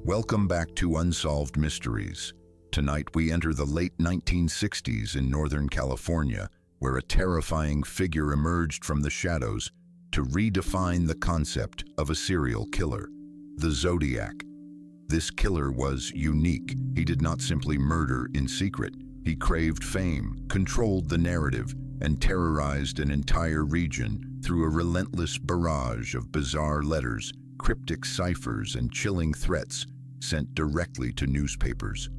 Welcome back to Unsolved Mysteries. Tonight we enter the late 1960s in Northern California, where a terrifying figure emerged from the shadows to redefine the concept of a serial killer, the Zodiac. This killer was unique. He did not simply murder in secret. He craved fame, controlled the narrative, and terrorized an entire region through a relentless barrage of bizarre letters, cryptic ciphers, and chilling threats sent directly to newspapers.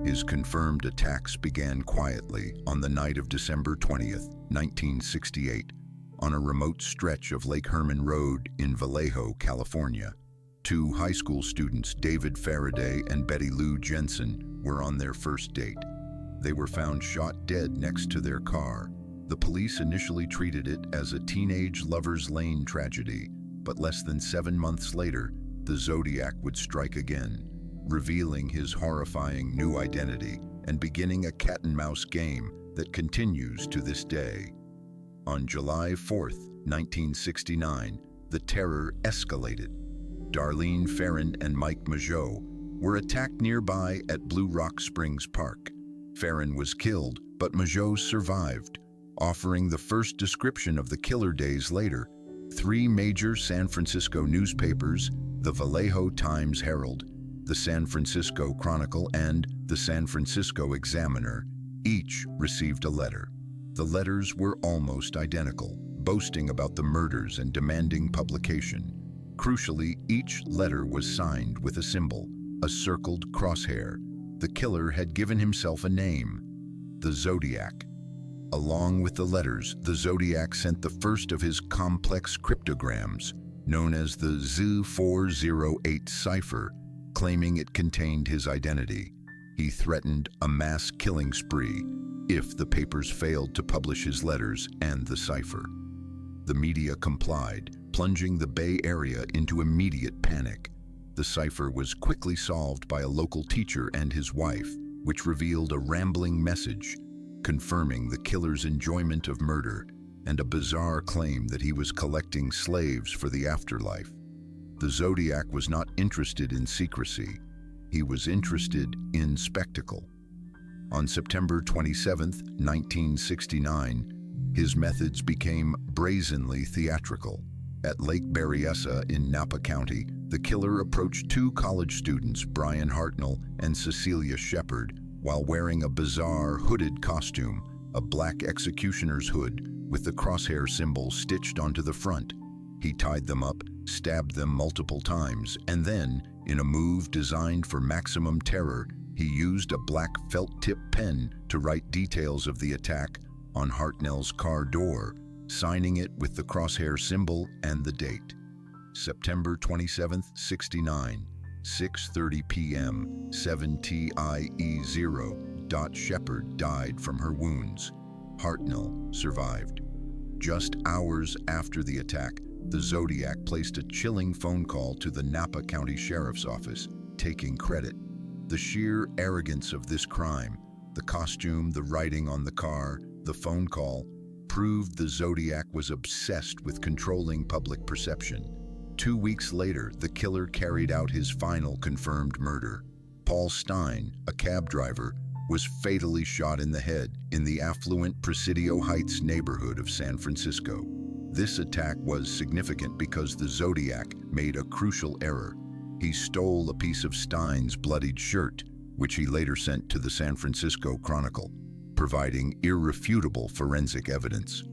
His confirmed attacks began quietly on the night of December 20th, 1968, on a remote stretch of Lake Herman Road in Vallejo, California. Two high school students, David Faraday and Betty Lou Jensen, were on their first date. They were found shot dead next to their car. The police initially treated it as a teenage lover's lane tragedy, but less than 7 months later, the Zodiac would strike again, revealing his horrifying new identity and beginning a cat-and-mouse game that continues to this day. On July 4th, 1969, the terror escalated. Darlene Ferrin and Mike Mageau were attacked nearby at Blue Rock Springs Park. Ferrin was killed, but Mageau survived, offering the first description of the killer days later. 3 major San Francisco newspapers, the Vallejo Times-Herald, the San Francisco Chronicle, and the San Francisco Examiner, each received a letter. The letters were almost identical, boasting about the murders and demanding publication. Crucially, each letter was signed with a symbol, a circled crosshair. The killer had given himself a name, the Zodiac. Along with the letters, the Zodiac sent the first of his complex cryptograms, known as the Z408 cipher, claiming it contained his identity. He threatened a mass killing spree if the papers failed to publish his letters and the cipher. The media complied, plunging the Bay Area into immediate panic. The cipher was quickly solved by a local teacher and his wife, which revealed a rambling message confirming the killer's enjoyment of murder and a bizarre claim that he was collecting slaves for the afterlife. The Zodiac was not interested in secrecy. He was interested in spectacle. On September 27, 1969, his methods became brazenly theatrical. At Lake Berryessa in Napa County, the killer approached 2 college students, Brian Hartnell and Cecilia Shepard, while wearing a bizarre hooded costume, a black executioner's hood with the crosshair symbol stitched onto the front. He tied them up, stabbed them multiple times, and then, in a move designed for maximum terror, he used a black felt-tip pen to write details of the attack on Hartnell's car door, signing it with the crosshair symbol and the date. September 27, 69, 6:30 p.m., 7:00 Shepard died from her wounds. Hartnell survived. Just hours after the attack, the Zodiac placed a chilling phone call to the Napa County Sheriff's Office, taking credit. The sheer arrogance of this crime, the costume, the writing on the car, the phone call, proved the Zodiac was obsessed with controlling public perception. 2 weeks later, the killer carried out his final confirmed murder. Paul Stein, a cab driver, was fatally shot in the head in the affluent Presidio Heights neighborhood of San Francisco. This attack was significant because the Zodiac made a crucial error. He stole a piece of Stein's bloodied shirt, which he later sent to the San Francisco Chronicle, providing irrefutable forensic evidence.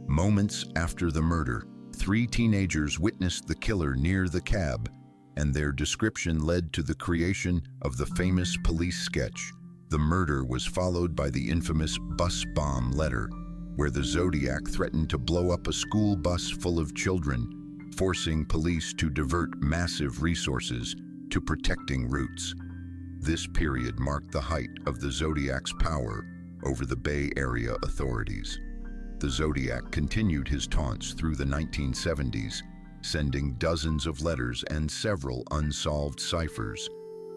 Moments after the murder, 3 teenagers witnessed the killer near the cab, and their description led to the creation of the famous police sketch. The murder was followed by the infamous bus bomb letter, where the Zodiac threatened to blow up a school bus full of children, forcing police to divert massive resources to protecting routes. This period marked the height of the Zodiac's power over the Bay Area authorities. The Zodiac continued his taunts through the 1970s, sending dozens of letters and several unsolved ciphers.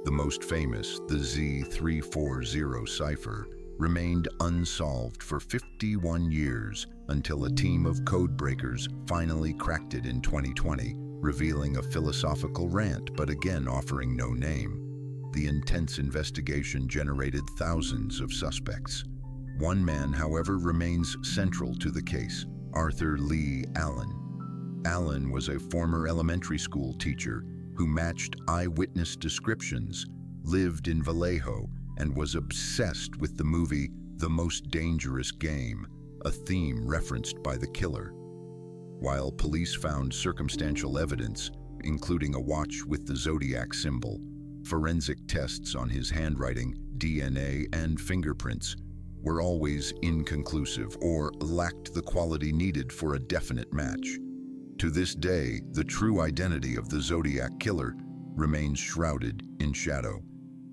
The most famous, the Z340 cipher, remained unsolved for 51 years until a team of code breakers finally cracked it in 2020, revealing a philosophical rant but again offering no name. The intense investigation generated thousands of suspects. One man, however, remains central to the case: Arthur Lee Allen. Allen was a former elementary school teacher who matched eyewitness descriptions, lived in Vallejo, and was obsessed with the movie The Most Dangerous Game, a theme referenced by the killer. While police found circumstantial evidence, including a watch with the Zodiac symbol, forensic tests on his handwriting, DNA, and fingerprints were always inconclusive or lacked the quality needed for a definite match. To this day, the true identity of the Zodiac Killer remains shrouded in shadow.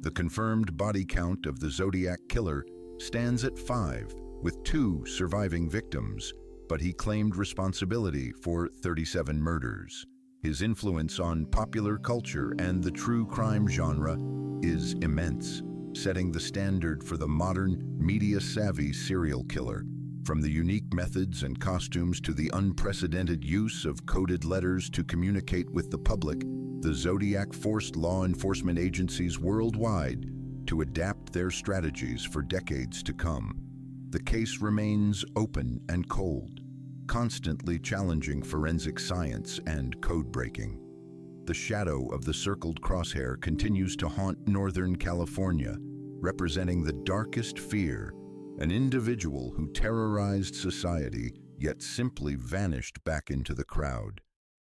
The confirmed body count of the Zodiac Killer stands at 5, with 2 surviving victims, but he claimed responsibility for 37 murders. His influence on popular culture and the true crime genre is immense, setting the standard for the modern, media-savvy serial killer. From the unique methods and costumes to the unprecedented use of coded letters to communicate with the public, the Zodiac forced law enforcement agencies worldwide to adapt their strategies for decades to come. The case remains open and cold, constantly challenging forensic science and code breaking. The shadow of the circled crosshair continues to haunt Northern California, representing the darkest fear: an individual who terrorized society yet simply vanished back into the crowd.